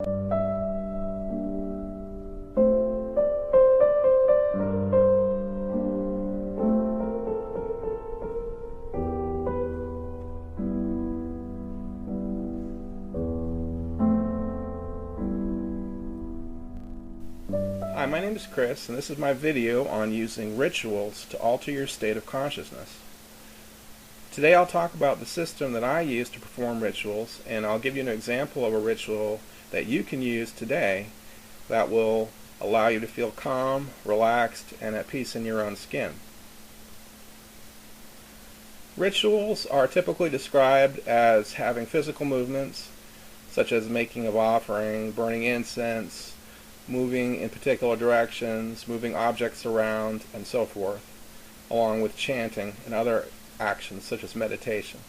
Hi, my name is Chris, and this is my video on using rituals to alter your state of consciousness. Today I'll talk about the system that I use to perform rituals, and I'll give you an example of a ritual that you can use today that will allow you to feel calm, relaxed, and at peace in your own skin. Rituals are typically described as having physical movements, such as making of offering, burning incense, moving in particular directions, moving objects around, and so forth, along with chanting and other actions such as meditation.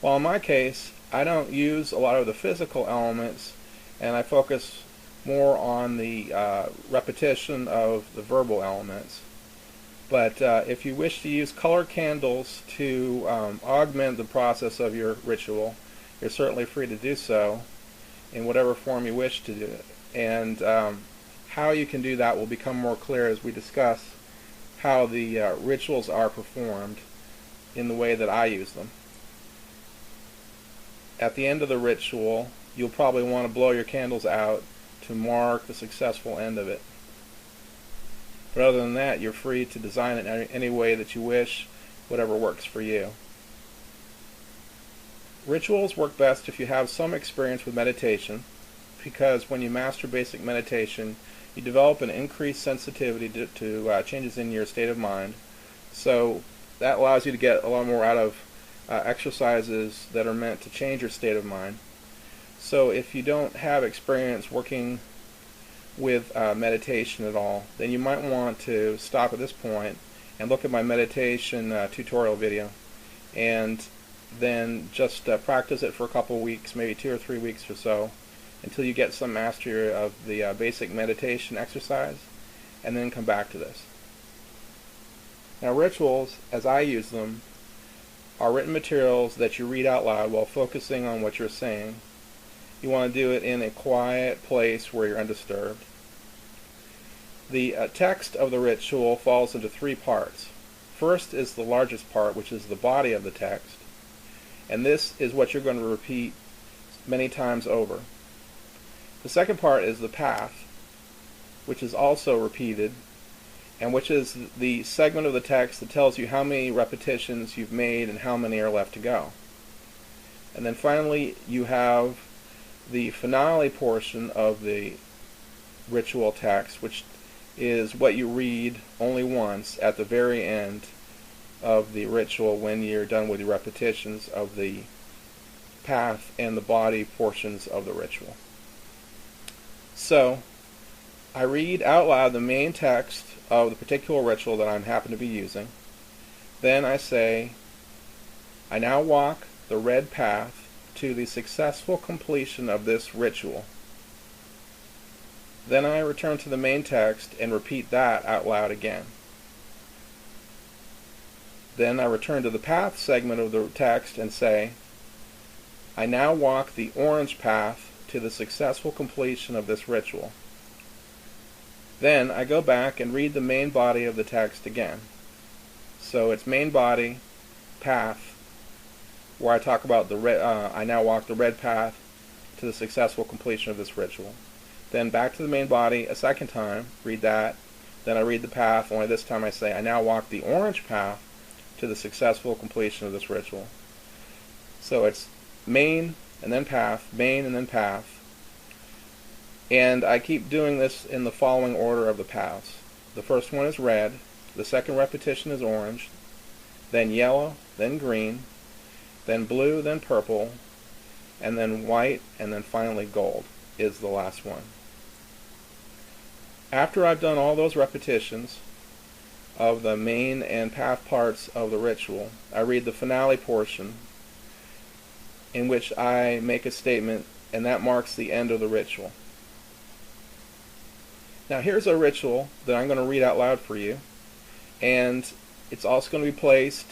While in my case, I don't use a lot of the physical elements, and I focus more on the repetition of the verbal elements. But if you wish to use color candles to augment the process of your ritual, you're certainly free to do so in whatever form you wish to do it. And how you can do that will become more clear as we discuss how the rituals are performed in the way that I use them. At the end of the ritual, you'll probably want to blow your candles out to mark the successful end of it. But other than that, you're free to design it any way that you wish, whatever works for you. Rituals work best if you have some experience with meditation, because when you master basic meditation, you develop an increased sensitivity to changes in your state of mind. So that allows you to get a lot more out of exercises that are meant to change your state of mind. So if you don't have experience working with meditation at all, then you might want to stop at this point and look at my meditation tutorial video, and then just practice it for a couple weeks, maybe 2 or 3 weeks or so, until you get some mastery of the basic meditation exercise, and then come back to this. Now, rituals, as I use them, are written materials that you read out loud while focusing on what you're saying. You want to do it in a quiet place where you're undisturbed. The text of the ritual falls into 3 parts. First is the largest part, which is the body of the text, and this is what you're going to repeat many times over. The second part is the path, which is also repeated, and which is the segment of the text that tells you how many repetitions you've made and how many are left to go. And then finally, you have the finale portion of the ritual text, which is what you read only once at the very end of the ritual when you're done with the repetitions of the path and the body portions of the ritual. So, I read out loud the main text of the particular ritual that I happen to be using. Then I say, I now walk the red path to the successful completion of this ritual. Then I return to the main text and repeat that out loud again. Then I return to the path segment of the text and say, I now walk the orange path to the successful completion of this ritual. Then I go back and read the main body of the text again. So it's main body, path, where I talk about I now walk the red path to the successful completion of this ritual. Then back to the main body a second time, read that. Then I read the path, only this time I say, I now walk the orange path to the successful completion of this ritual. So it's main, and then path, main, and then path. And I keep doing this in the following order of the paths. The first one is red, the second repetition is orange, then yellow, then green, then blue, then purple, and then white, and then finally gold is the last one. After I've done all those repetitions of the main and path parts of the ritual, I read the finale portion, in which I make a statement, and that marks the end of the ritual. Now here's a ritual that I'm going to read out loud for you, and it's also going to be placed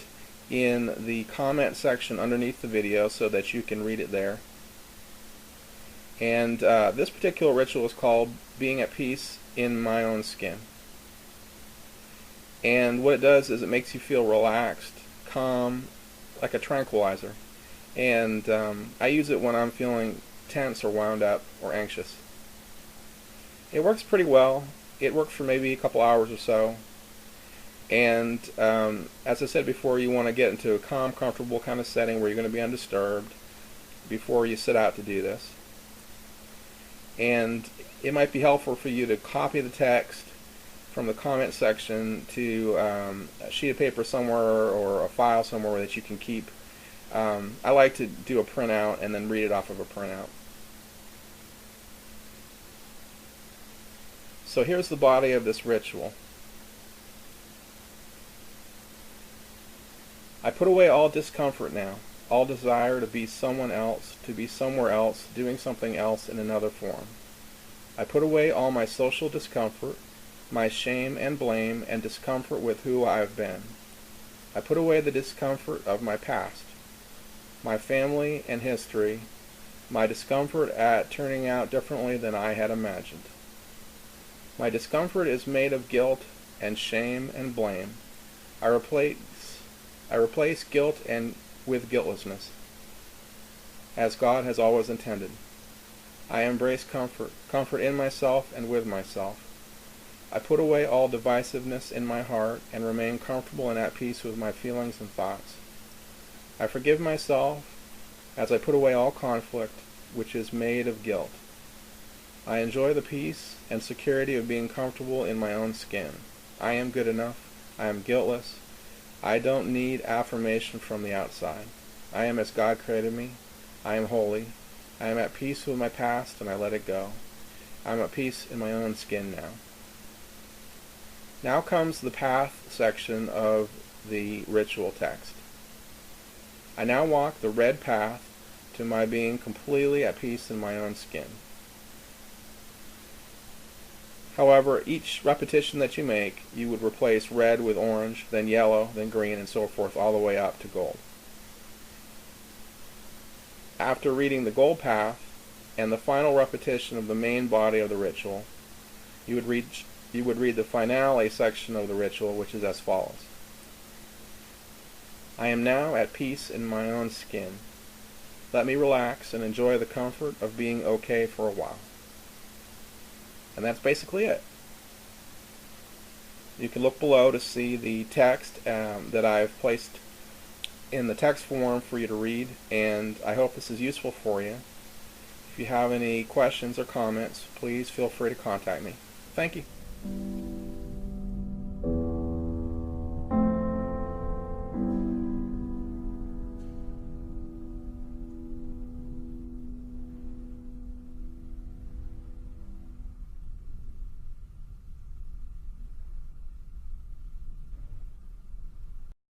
in the comment section underneath the video so that you can read it there. And this particular ritual is called Being at Peace in My Own Skin. And what it does is it makes you feel relaxed, calm, like a tranquilizer. And I use it when I'm feeling tense or wound up or anxious. It works pretty well. It works for maybe a couple hours or so. And as I said before, you want to get into a calm, comfortable kind of setting where you're going to be undisturbed before you sit out to do this. And it might be helpful for you to copy the text from the comment section to a sheet of paper somewhere or a file somewhere that you can keep. I like to do a printout and then read it off of a printout. So here's the body of this ritual. I put away all discomfort now, all desire to be someone else, to be somewhere else, doing something else in another form. I put away all my social discomfort, my shame and blame and discomfort with who I have been. I put away the discomfort of my past, my family and history, my discomfort at turning out differently than I had imagined. My discomfort is made of guilt and shame and blame. I replace guilt and with guiltlessness, as God has always intended. I embrace comfort in myself and with myself. I put away all divisiveness in my heart and remain comfortable and at peace with my feelings and thoughts. I forgive myself as I put away all conflict, which is made of guilt. I enjoy the peace and security of being comfortable in my own skin. I am good enough. I am guiltless. I don't need affirmation from the outside. I am as God created me. I am holy. I am at peace with my past and I let it go. I am at peace in my own skin now. Now comes the path section of the ritual text. I now walk the red path to my being completely at peace in my own skin. However, each repetition that you make, you would replace red with orange, then yellow, then green, and so forth, all the way up to gold. After reading the gold path and the final repetition of the main body of the ritual, you would read the finale section of the ritual, which is as follows. I am now at peace in my own skin. Let me relax and enjoy the comfort of being okay for a while. And that's basically it. You can look below to see the text that I've placed in the text form for you to read, and I hope this is useful for you. If you have any questions or comments, please feel free to contact me. Thank you.